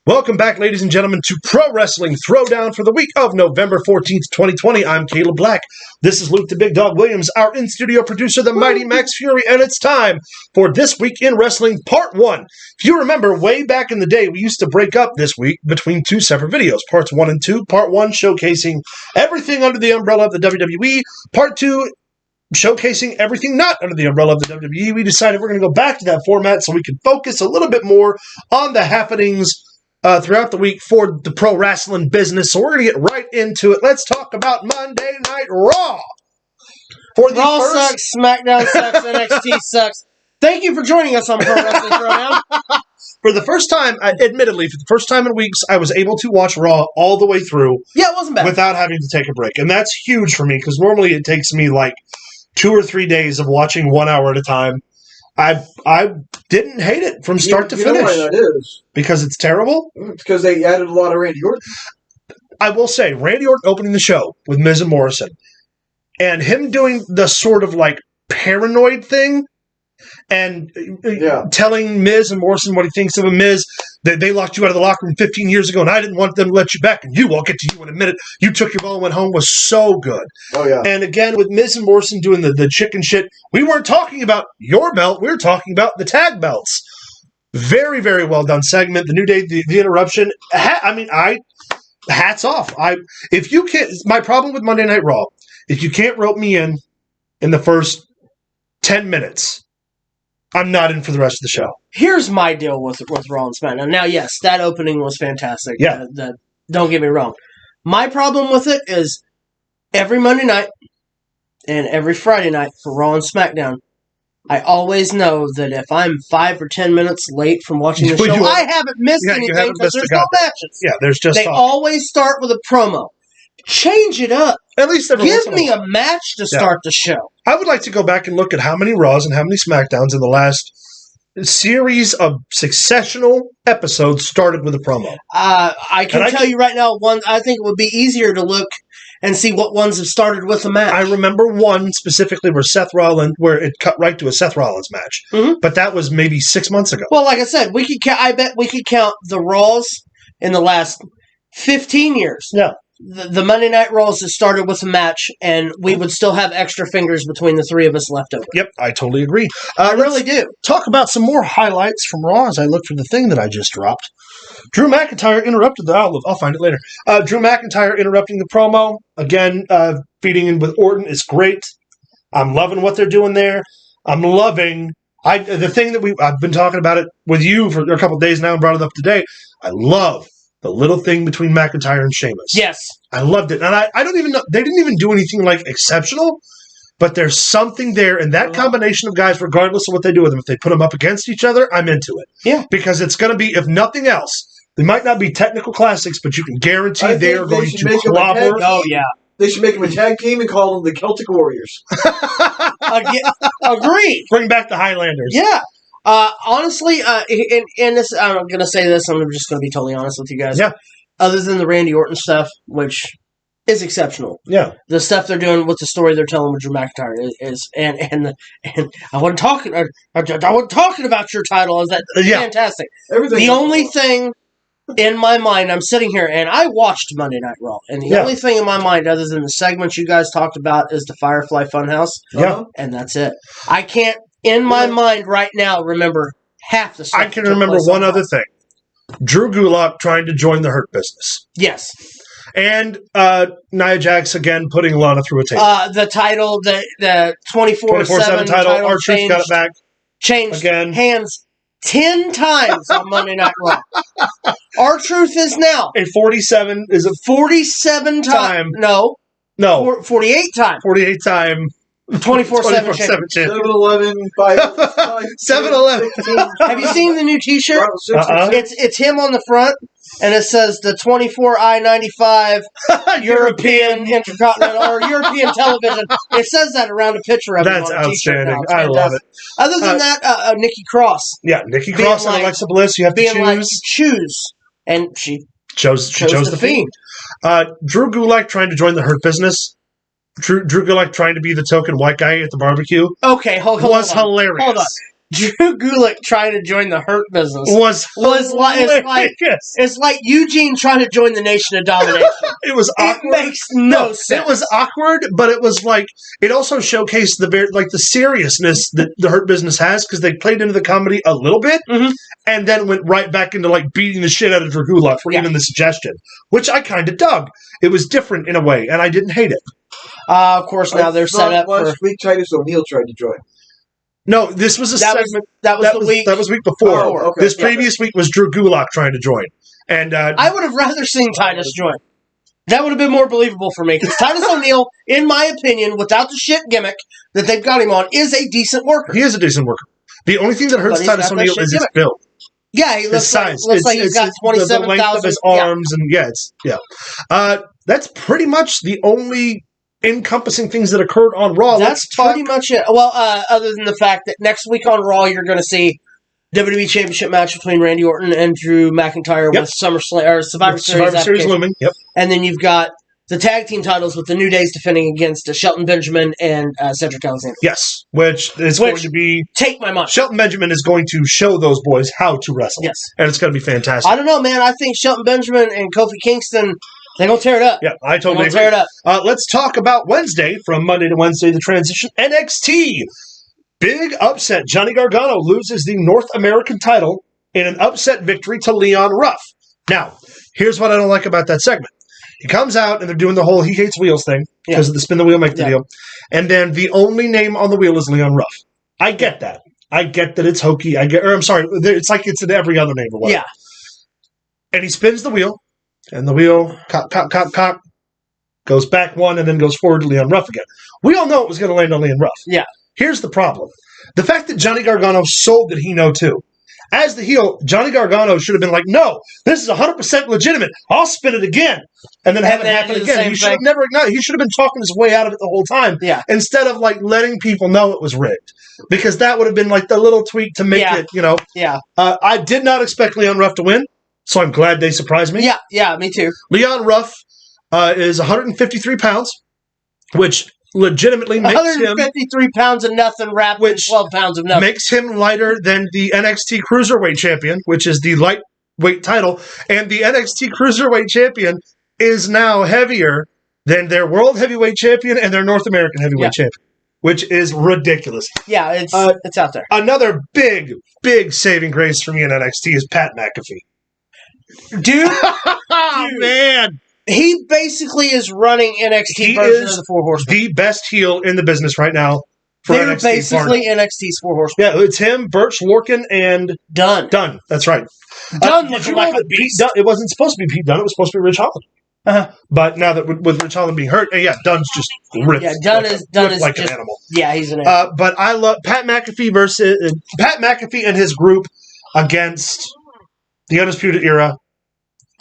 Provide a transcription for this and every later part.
Welcome back, ladies and gentlemen, to Pro Wrestling Throwdown for the week of November 14th, 2020. I'm Caleb Black. This is Luke the Big Dog Williams, our in-studio producer, the mighty Max Fury, and it's time for This Week in Wrestling Part 1. If you remember, way back in the day, we used to break up this week between two separate videos, Parts 1 and 2. Part 1 showcasing everything under the umbrella of the WWE. Part 2 showcasing everything not under the umbrella of the WWE. We decided we're going to go back to that format so we can focus a little bit more on the happenings throughout the week for the pro wrestling business. So we're going to get right into it. Let's talk about Monday Night Raw. For the Raw sucks, SmackDown sucks, NXT sucks. Thank you for joining us on Pro Wrestling Throwdown. For the first time, admittedly, for the first time in weeks, I was able to watch Raw all the way through. Yeah, it wasn't bad. Without having to take a break. And that's huge for me, because normally it takes me like 2 or 3 days of watching 1 hour at a time. I didn't hate it from start to finish. You know why that is? Because it's terrible? It's because they added a lot of Randy Orton. I will say, Randy Orton opening the show with Miz and Morrison, and him doing the sort of like paranoid thing, and telling Miz and Morrison what he thinks of him. Miz, that they locked you out of the locker room 15 years ago, and I didn't want them to let you back, and I'll get to you in a minute. You took your ball and went home, was so good. Oh, yeah. And again, with Miz and Morrison doing the chicken shit, we weren't talking about your belt, we were talking about the tag belts. Very, very well done segment. The New Day, the interruption. Hats off. If you can't, my problem with Monday Night Raw, if you can't rope me in the first 10 minutes, I'm not in for the rest of the show. Here's my deal with Raw and SmackDown. Now, yes, that opening was fantastic. Yeah. Don't get me wrong. My problem with it is every Monday night and every Friday night for Raw and SmackDown, I always know that if I'm 5 or 10 minutes late from watching the show, I haven't missed anything because there's no matches. Yeah, there's just They always start with a promo. Change it up. At least give me a match to start the show. I would like to go back and look at how many Raws and how many SmackDowns in the last series of successional episodes started with a promo. I can tell you right now, I think it would be easier to look and see what ones have started with a match. I remember one specifically where it cut right to a Seth Rollins match. Mm-hmm. But that was maybe 6 months ago. Well, like I said, I bet we could count the Raws in the last 15 years. Yeah. The Monday Night Raws that started with a match, and we would still have extra fingers between the three of us left over. Yep, I totally agree. I really do. Talk about some more highlights from Raw as I look for the thing that I just dropped. Drew McIntyre interrupted I'll find it later. Drew McIntyre interrupting the promo. Again, feeding in with Orton is great. I'm loving what they're doing there. I'm loving the thing that I've been talking about it with you for a couple of days now and brought it up today. I love the little thing between McIntyre and Sheamus. Yes. I loved it. And I don't even know, they didn't even do anything like exceptional, but there's something there. And that combination of guys, regardless of what they do with them, if they put them up against each other, I'm into it. Yeah. Because it's going to be, if nothing else, they might not be technical classics, but you can guarantee they are going to clobber. Oh, yeah. They should make them a tag team and call them the Celtic Warriors. Agreed. Bring back the Highlanders. Yeah. Honestly, and this, I'm going to say this, I'm just going to be totally honest with you guys. Yeah. Other than the Randy Orton stuff, which is exceptional. Yeah. The stuff they're doing with the story they're telling with Drew McIntyre is and I wasn't talking about your title. Is that fantastic? The only thing in my mind, I'm sitting here and I watched Monday Night Raw, and the only thing in my mind, other than the segments you guys talked about, is the Firefly Funhouse. Yeah. And that's it. I can't, in my mind right now, remember half the stuff. I can remember one other thing. Drew Gulak trying to join the Hurt Business. Yes. And Nia Jax again putting Lana through a table. The title, the 24/7 title, R-Truth got it back. Changed again. Hands 10 times on Monday Night Raw. R-Truth is now. A 47 is a 47 time. No. 48 time. 48 time. 24/7 champion. 7-Eleven, 7-Eleven. Have you seen the new T-shirt? It's him on the front, and it says the 24I-95 European Intercontinental or European Television. It says that around a picture of him. That's on a T-shirt outstanding. now. I love it. Other than that, Nikki Cross. Yeah, Nikki Cross and Alexa Bliss. You have to choose. And she chose the Fiend. Drew Gulak trying to join the Hurt Business. Drew Gulak trying to be the token white guy at the barbecue. Okay, hold on. Hilarious. Hold on. Drew Gulak trying to join the Hurt Business was hilarious. It's like Eugene trying to join the Nation of Domination. It was awkward. It makes no sense. It was awkward, but it was like it also showcased the seriousness that the Hurt Business has because they played into the comedy a little bit and then went right back into like beating the shit out of Drew Gulak for even the suggestion, which I kind of dug. It was different in a way, and I didn't hate it. Of course, now they're set up last week. Titus O'Neil tried to join. No, this was a segment. That was week before. Oh, okay. This previous week was Drew Gulak trying to join. And I would have rather seen Titus join. That would have been more believable for me. Because Titus O'Neil, in my opinion, without the shit gimmick that they've got him on, is a decent worker. He is a decent worker. The only thing that hurts Titus O'Neil is his build. Yeah, he looks like he's got 27,000. The length of his arms that's pretty much the only encompassing things that occurred on Raw. That's pretty much it. Well, other than the fact that next week on Raw, you're going to see WWE Championship match between Randy Orton and Drew McIntyre with SummerSlam or Survivor Series looming. Yep. And then you've got the tag team titles with the New Days defending against Shelton Benjamin and Cedric Alexander. Yes, which is going to be take my money. Shelton Benjamin is going to show those boys how to wrestle. Yes, and it's going to be fantastic. I don't know, man. I think Shelton Benjamin and Kofi Kingston. They're going to tear it up. Yeah, I totally agree. Tear it up. Let's talk about Wednesday, from Monday to Wednesday, the transition. NXT. Big upset. Johnny Gargano loses the North American title in an upset victory to Leon Ruff. Now, here's what I don't like about that segment. He comes out, and they're doing the whole he hates wheels thing because of the spin the wheel, make the deal. And then the only name on the wheel is Leon Ruff. I get that. I get that it's hokey. It's like it's in every other name or whatever. Yeah. And he spins the wheel. And the wheel, cock, goes back one and then goes forward to Leon Ruff again. We all know it was going to land on Leon Ruff. Yeah. Here's the problem. The fact that Johnny Gargano sold that he know too. As the heel, Johnny Gargano should have been like, no, this is 100% legitimate. I'll spin it again. And then have it happen again. He should have never ignited. He should have been talking his way out of it the whole time. Yeah. Instead of like letting people know it was rigged. Because that would have been like the little tweak to make it, Yeah. I did not expect Leon Ruff to win. So I'm glad they surprised me. Yeah, me too. Leon Ruff is 153 pounds, which legitimately makes 153 pounds of nothing wrapped in 12 pounds of nothing. Makes him lighter than the NXT Cruiserweight Champion, which is the lightweight title. And the NXT Cruiserweight Champion is now heavier than their World Heavyweight Champion and their North American Heavyweight Champion, which is ridiculous. Yeah, it's out there. Another big saving grace for me in NXT is Pat McAfee. Dude, man. He basically is running NXT version of the Four Horsemen. The best heel in the business right now. They're NXT basically NXT's Four Horsemen. Yeah, it's him, Birch, Lorcan, and Dunn. That's right. Dunn looking like a beast. It wasn't supposed to be Pete Dunne. It was supposed to be Rich Holland. But now that with Rich Holland being hurt, Dunn's just ripped. Yeah, Dunn is like just an animal. Yeah, he's an animal. But I love Pat McAfee and his group against the Undisputed Era.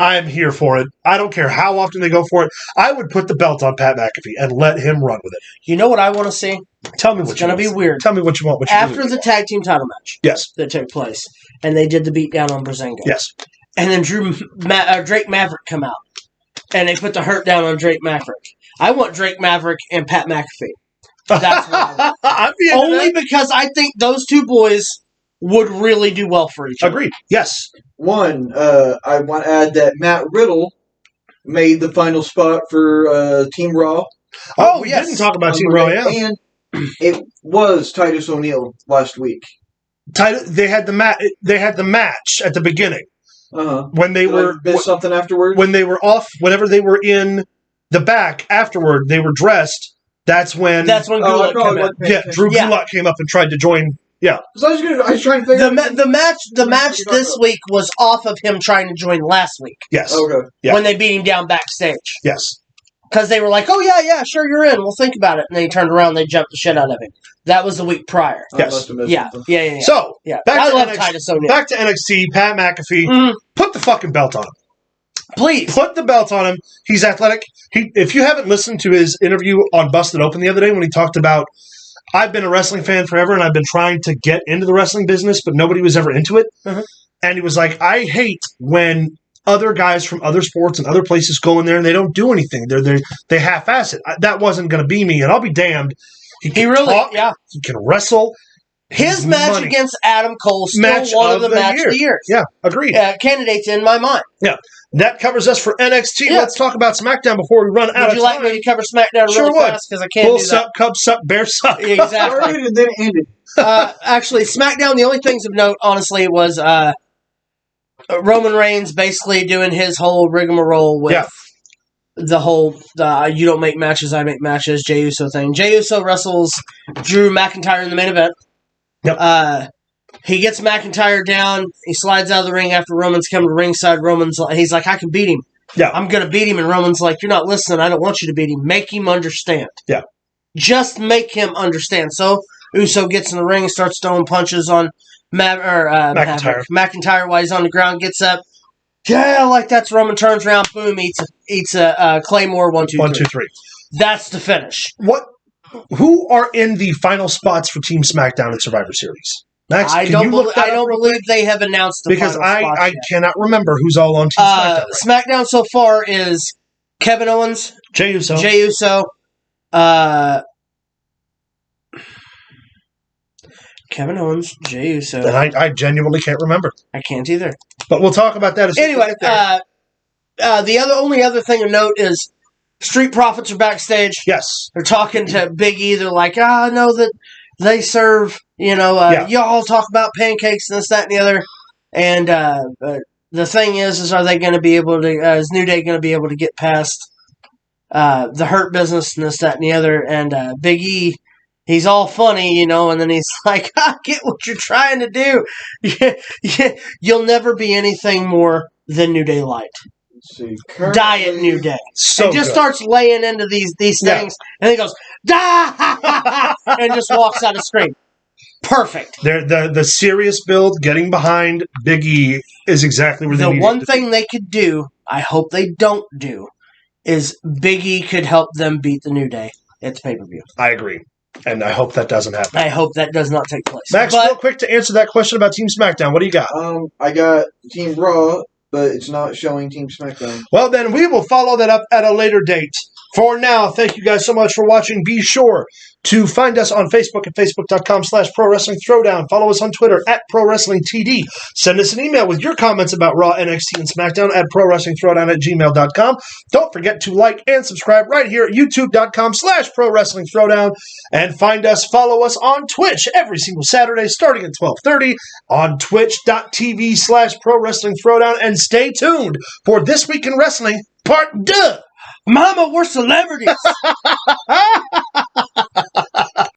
I'm here for it. I don't care how often they go for it. I would put the belt on Pat McAfee and let him run with it. You know what I want to see? Tell me what it's going to be weird. Tell me what you want. After the tag team title match, yes, that took place, and they did the beatdown on Breezango, yes, and then Drake Maverick come out, and they put the hurt down on Drake Maverick. I want Drake Maverick and Pat McAfee. That's what I want. Only because I think those two boys would really do well for each other. Agreed. Yes. One, I want to add that Matt Riddle made the final spot for Team Raw. Oh, we didn't talk about Team Raw, And it was Titus O'Neil last week. They had the match at the beginning. When they missed something afterwards? When they were off, whenever they were in the back afterward, they were dressed. That's when Gulak came up. Yeah, Drew Gulak came up and tried to join. Yeah, I was trying to figure the match this week was off of him trying to join last week. Yes. Okay. Yeah. When they beat him down backstage. Yes. Because they were like, "Oh yeah, sure, you're in. We'll think about it." And then he turned around, and they jumped the shit out of him. That was the week prior. Yes. Yeah. So I love Titus O'Neil. Back to NXT. Pat McAfee. Put the fucking belt on him. Please. Put the belt on him. He's athletic. If you haven't listened to his interview on Busted Open the other day when he talked about, I've been a wrestling fan forever and I've been trying to get into the wrestling business, but nobody was ever into it. And he was like, I hate when other guys from other sports and other places go in there and they don't do anything. They half-ass it. That wasn't going to be me, and I'll be damned. He can talk. Yeah. He can wrestle. His match money. against Adam Cole still Match one of of the the match year. of the year. Yeah, agreed. Candidates in my mind. Yeah. That covers us for NXT. Yeah. Let's talk about SmackDown before we run out of time. Would you like me to cover SmackDown Sure really would. fast? Because I can't Bull do that. suck, Cub suck, Bear suck. Exactly. Started and then ended. Actually, SmackDown, the only things of note, honestly, was Roman Reigns basically doing his whole rigmarole with the whole you don't make matches, I make matches, Jey Uso thing. Jey Uso wrestles Drew McIntyre in the main event. Yep. He gets McIntyre down. He slides out of the ring after Roman's come to ringside. He's like, I can beat him. Yeah. I'm going to beat him. And Roman's like, you're not listening. I don't want you to beat him. Make him understand. Yeah. Just make him understand. So Uso gets in the ring, starts throwing punches on McIntyre while he's on the ground, gets up. Yeah, like that's Roman turns around, boom, eats a Claymore, 1, 2, 3. 1, 2, 3. That's the finish. Who are in the final spots for Team SmackDown and Survivor Series? Max, I don't believe they have announced the because final spots I yet. cannot remember who's all on Team SmackDown. SmackDown so far is Kevin Owens, Jey Uso, Kevin Owens, Jey Uso. and I genuinely can't remember. I can't either. But we'll talk about that as soon as we Anyway, get there. the only other thing of note is Street Profits are backstage. Yes. They're talking to Big E. They're like, I know that they serve, y'all talk about pancakes and this, that, and the other. And the thing is are they going to be able to, is New Day going to be able to get past the Hurt Business and this, that, and the other? And Big E, he's all funny, and then he's like, I get what you're trying to do. You'll never be anything more than New Day Light. Diet New Day. So and just good. starts laying into these things, and he goes, "Da!" and just walks out of screen. Perfect. The serious build, getting behind Big E is exactly where they need. The one thing they could do, I hope they don't do, is Big E could help them beat the New Day at the pay-per-view. I agree. And I hope that doesn't happen. I hope that does not take place. Max, real quick to answer that question about Team SmackDown, what do you got? I got Team Raw, but it's not showing Team SmackDown. Well, then we will follow that up at a later date. For now, thank you guys so much for watching. Be sure to find us on Facebook at facebook.com/Pro Wrestling Throwdown. Follow us on Twitter at Pro Wrestling TD. Send us an email with your comments about Raw, NXT, and SmackDown at ProWrestlingThrowdown@gmail.com. Don't forget to like and subscribe right here at youtube.com/Pro Wrestling Throwdown. And follow us on Twitch every single Saturday starting at 12:30 on twitch.tv/Pro Wrestling Throwdown. And stay tuned for This Week in Wrestling Part 2. Mama, we're celebrities.